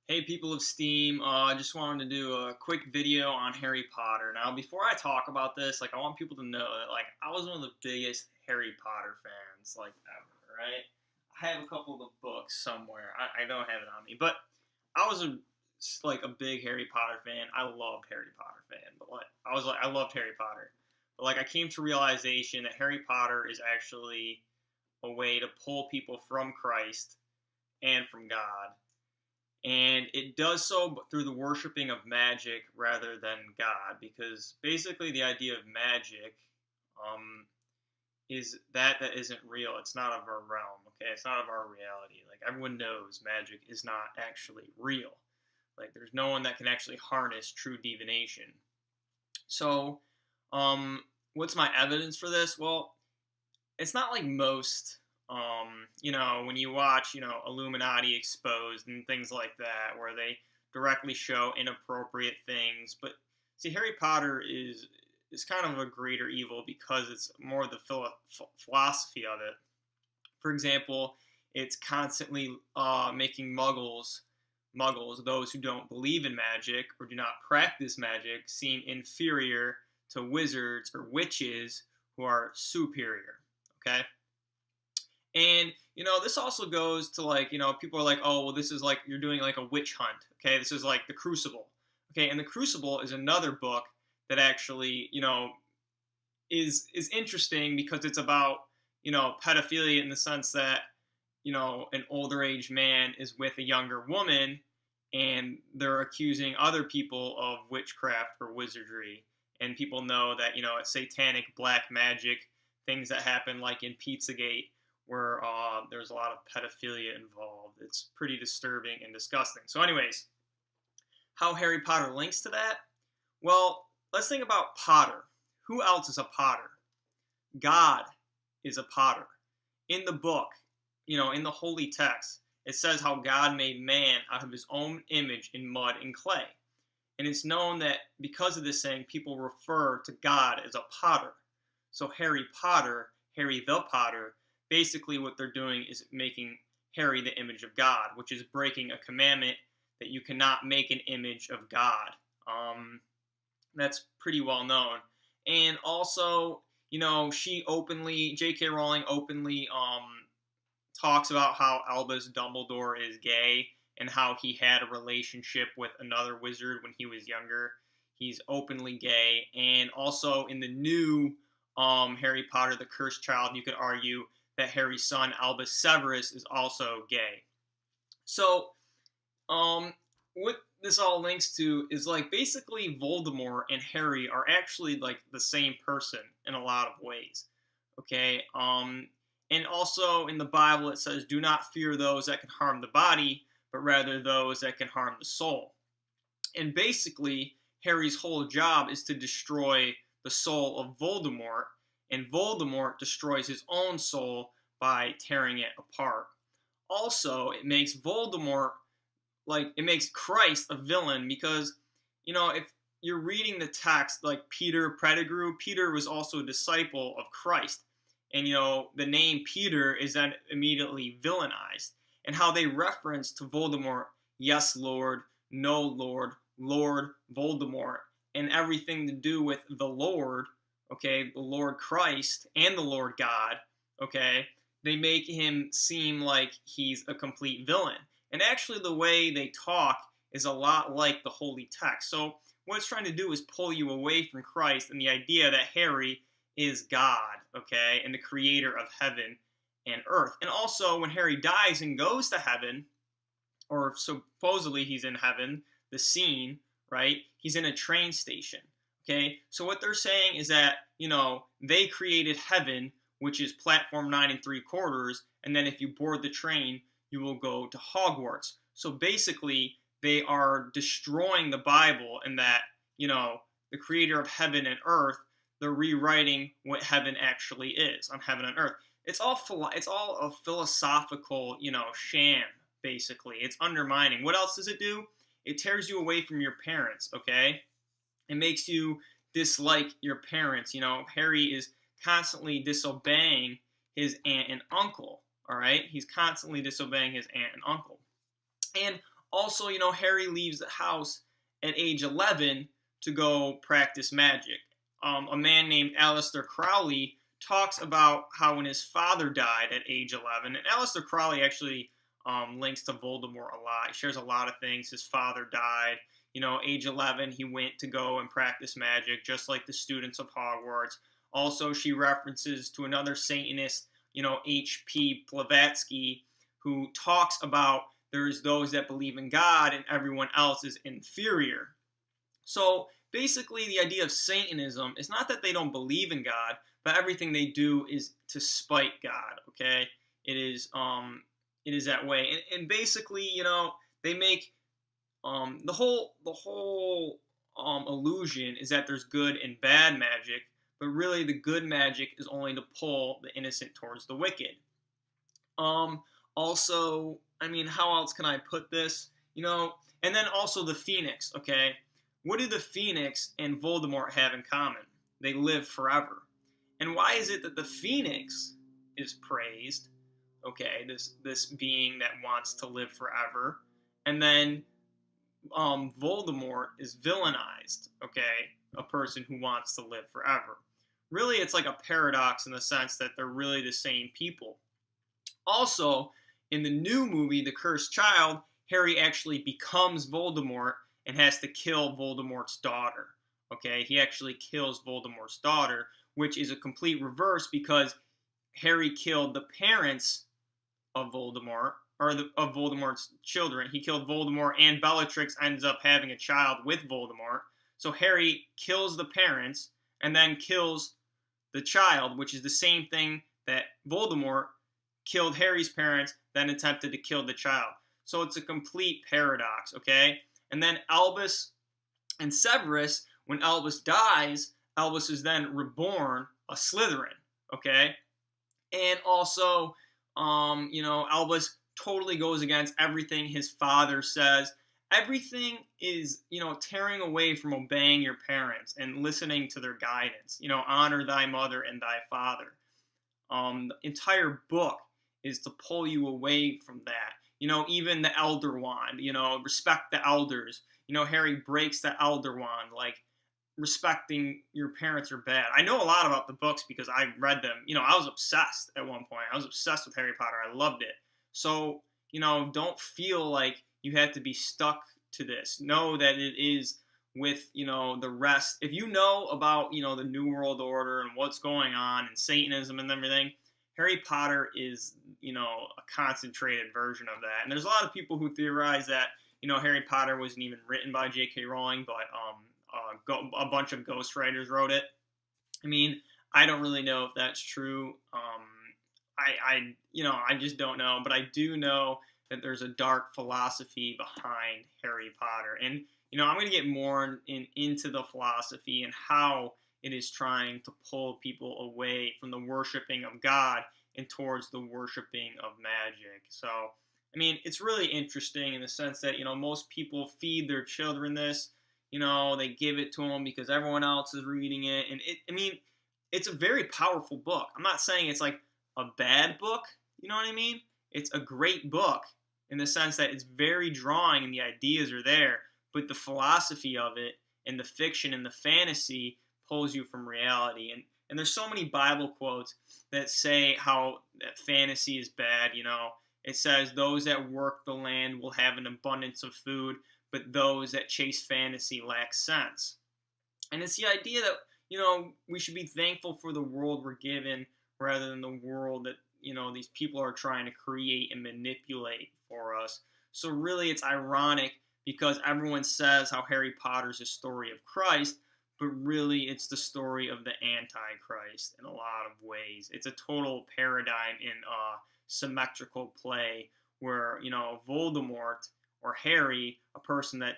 Hey people of Steam, I just wanted to do a quick video on Harry Potter. Now, before I talk about this, I want people to know that, I was one of the biggest Harry Potter fans, ever, right? I have a couple of the books somewhere. I don't have it on me, but I was a big Harry Potter fan. I loved Harry Potter fan, but I loved Harry Potter. But, I came to realization that Harry Potter is actually a way to pull people from Christ and from God, and it does so through the worshiping of magic rather than God, because basically the idea of magic is that isn't real. It's not of our realm. Okay, it's not of our reality. Everyone knows, magic is not actually real. There's no one that can actually harness true divination. So, what's my evidence for this? Well, it's not like most when you watch, Illuminati exposed and things like that, where they directly show inappropriate things. But see, Harry Potter is kind of a greater evil because it's more the philosophy of it. For example, it's constantly making muggles, those who don't believe in magic or do not practice magic, seem inferior to wizards or witches who are superior. Okay. And, this also goes to people are like, oh, well, this is you're doing a witch hunt. Okay. This is the Crucible. Okay. And the Crucible is another book that actually, is interesting because it's about, pedophilia in the sense that, an older age man is with a younger woman and they're accusing other people of witchcraft or wizardry. And people know that, it's satanic black magic, things that happen in Pizzagate, where there's a lot of pedophilia involved. It's pretty disturbing and disgusting. So anyways, how Harry Potter links to that? Well, let's think about Potter. Who else is a potter? God is a potter. In the book, in the holy text, it says how God made man out of his own image in mud and clay. And it's known that because of this saying, people refer to God as a potter. So Harry Potter, Harry the Potter, basically what they're doing is making Harry the image of God, which is breaking a commandment that you cannot make an image of God. That's pretty well known. And also, J.K. Rowling openly talks about how Albus Dumbledore is gay and how he had a relationship with another wizard when he was younger. He's openly gay. And also in the new Harry Potter, the Cursed Child, you could argue that Harry's son, Albus Severus, is also gay. So, what this all links to is basically Voldemort and Harry are actually the same person in a lot of ways. Okay, and also in the Bible it says, "Do not fear those that can harm the body, but rather those that can harm the soul." And basically, Harry's whole job is to destroy the soul of Voldemort, and Voldemort destroys his own soul by tearing it apart. Also, it makes it makes Christ a villain because, if you're reading the text, Peter Pettigrew, Peter was also a disciple of Christ. And, the name Peter is then immediately villainized. And how they reference to Voldemort, yes, Lord, no, Lord, Lord Voldemort, and everything to do with the Lord, okay, the Lord Christ and the Lord God, okay, they make him seem like he's a complete villain. And actually the way they talk is a lot like the holy text. So what it's trying to do is pull you away from Christ and the idea that Harry is God, okay, and the creator of heaven and earth. And also when Harry dies and goes to heaven, or supposedly he's in heaven, the scene, right, he's in a train station. Okay, so what they're saying is that, they created heaven, which is platform 9 3/4, and then if you board the train, you will go to Hogwarts. So basically, they are destroying the Bible in that, the creator of heaven and earth, they're rewriting what heaven actually is on heaven and earth. It's all a philosophical, sham, basically. It's undermining. What else does it do? It tears you away from your parents, okay? It makes you dislike your parents. Harry is constantly disobeying his aunt and uncle, all right? He's constantly disobeying his aunt and uncle. And Also, Harry leaves the house at age 11 to go practice magic. A man named Aleister Crowley talks about how when his father died at age 11, and Aleister Crowley actually links to Voldemort a lot. He shares a lot of things. His father died. Age 11, he went to go and practice magic, just like the students of Hogwarts. Also, she references to another Satanist, H.P. Blavatsky, who talks about there's those that believe in God and everyone else is inferior. So basically, the idea of Satanism is not that they don't believe in God, but everything they do is to spite God. Okay, it is that way, and basically, they make the whole illusion is that there's good and bad magic, but really the good magic is only to pull the innocent towards the wicked. Also, I mean, how else can I put this? And then also the Phoenix, okay? What do the Phoenix and Voldemort have in common? They live forever. And why is it that the Phoenix is praised, okay, this being that wants to live forever, and then Voldemort is villainized, okay, a person who wants to live forever? Really, it's like a paradox in the sense that they're really the same people. Also, in the new movie, The Cursed Child, Harry actually becomes Voldemort and has to kill Voldemort's daughter. Okay, he actually kills Voldemort's daughter, which is a complete reverse because Harry killed the parents of Voldemort, or of Voldemort's children. He killed Voldemort, and Bellatrix ends up having a child with Voldemort. So Harry kills the parents and then kills the child, which is the same thing that Voldemort killed Harry's parents, then attempted to kill the child. So it's a complete paradox, okay? And then Albus and Severus, when Albus dies, Albus is then reborn a Slytherin, okay? And also, Albus totally goes against everything his father says. Everything is, tearing away from obeying your parents and listening to their guidance. Honor thy mother and thy father. The entire book is to pull you away from that. Even the Elder Wand, respect the elders. Harry breaks the Elder Wand, like, respecting your parents are bad. I know a lot about the books because I read them. I was obsessed at one point. I was obsessed with Harry Potter. I loved it. So, don't feel like you have to be stuck to this. Know that it is with, the rest. If you know about, the New World Order and what's going on and Satanism and everything, Harry Potter is, a concentrated version of that. And there's a lot of people who theorize that, Harry Potter wasn't even written by J.K. Rowling, but a bunch of ghostwriters wrote it. I mean, I don't really know if that's true. I just don't know. But I do know that there's a dark philosophy behind Harry Potter. And, I'm going to get more into the philosophy and how it is trying to pull people away from the worshiping of God and towards the worshiping of magic. So, I mean, it's really interesting in the sense that, most people feed their children this. They give it to them because everyone else is reading it. And it's a very powerful book. I'm not saying it's like a bad book. You know what I mean? It's a great book in the sense that it's very drawing and the ideas are there, but the philosophy of it and the fiction and the fantasy pulls you from reality. And there's so many Bible quotes that say how that fantasy is bad. It says, those that work the land will have an abundance of food, but those that chase fantasy lack sense. And it's the idea that, we should be thankful for the world we're given rather than the world that, these people are trying to create and manipulate for us. So really, it's ironic because everyone says how Harry Potter's a story of Christ, but really it's the story of the Antichrist in a lot of ways. It's a total paradigm in a symmetrical play where, Voldemort or Harry, a person that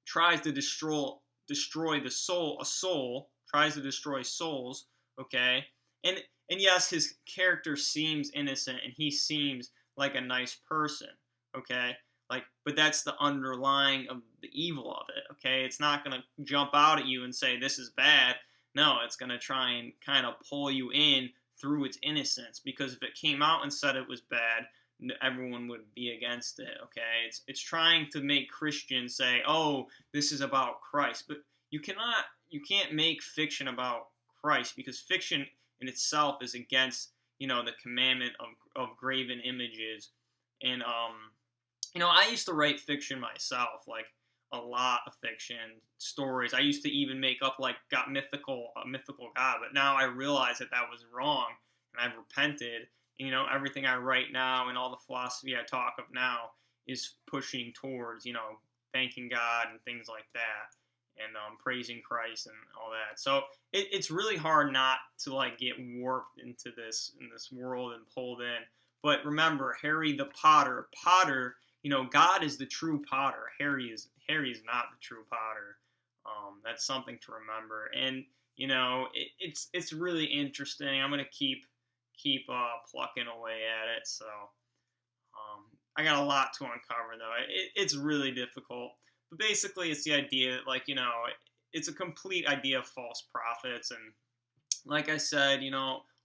tries to destroy the soul, tries to destroy souls, okay? And yes, his character seems innocent and he seems like a nice person, okay? But that's the underlying of the evil of it, okay? It's not going to jump out at you and say, this is bad. No, it's going to try and kind of pull you in through its innocence, because if it came out and said it was bad, everyone would be against it. Okay, it's trying to make Christians say, "Oh, this is about Christ," but you can't make fiction about Christ, because fiction in itself is against the commandment of graven images. And I used to write fiction myself, like a lot of fiction stories. I used to even make up like got mythical a mythical god, but now I realize that that was wrong, and I've repented. Everything I write now and all the philosophy I talk of now is pushing towards thanking God and things like that, and praising Christ and all that. So it's really hard not to like get warped into this world and pulled in. But remember, Harry the Potter, God is the true Potter. Harry is not the true Potter. That's something to remember. And it's really interesting. I'm gonna keep plucking away at it. So I got a lot to uncover though. It's really difficult. But basically, it's the idea that it's a complete idea of false prophets. And like I said,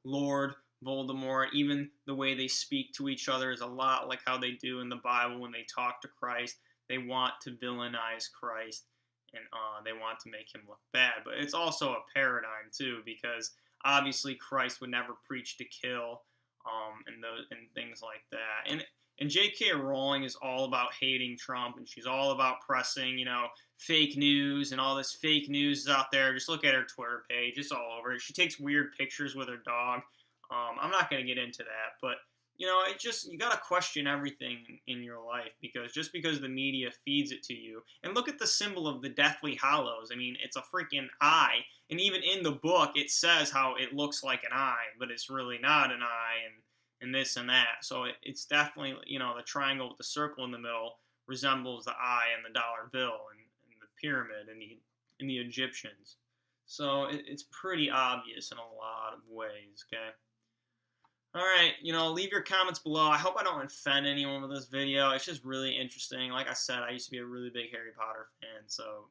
Lord Voldemort, even the way they speak to each other is a lot like how they do in the Bible when they talk to Christ. They want to villainize Christ, and they want to make him look bad. But it's also a paradigm too, because obviously Christ would never preach to kill, and things like that. And J.K. Rowling is all about hating Trump, and she's all about pressing, fake news, and all this fake news is out there. Just look at her Twitter page; it's all over. She takes weird pictures with her dog. I'm not going to get into that, but you got to question everything in your life, because just because the media feeds it to you. And look at the symbol of the Deathly Hallows. I mean, it's a freaking eye, and even in the book, it says how it looks like an eye, but it's really not an eye, and this and that. So it's definitely, the triangle with the circle in the middle resembles the eye and the dollar bill, and the pyramid and the Egyptians. So it's pretty obvious in a lot of ways. Okay. All right, leave your comments below. I hope I don't offend anyone with this video. It's just really interesting. Like I said, I used to be a really big Harry Potter fan, so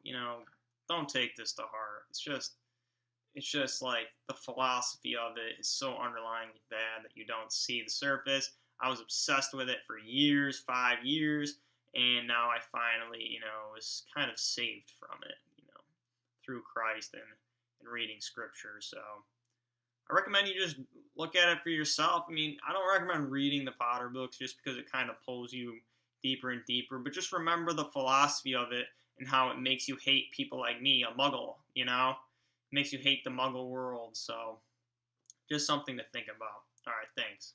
don't take this to heart. It's just like the philosophy of it is so underlyingly bad that you don't see the surface. I was obsessed with it for years, 5 years, and now I finally, was kind of saved from it, through Christ and reading scripture. So I recommend you just look at it for yourself. I mean, I don't recommend reading the Potter books just because it kind of pulls you deeper and deeper, but just remember the philosophy of it and how it makes you hate people like me, a muggle, It makes you hate the muggle world. So just something to think about. All right, thanks.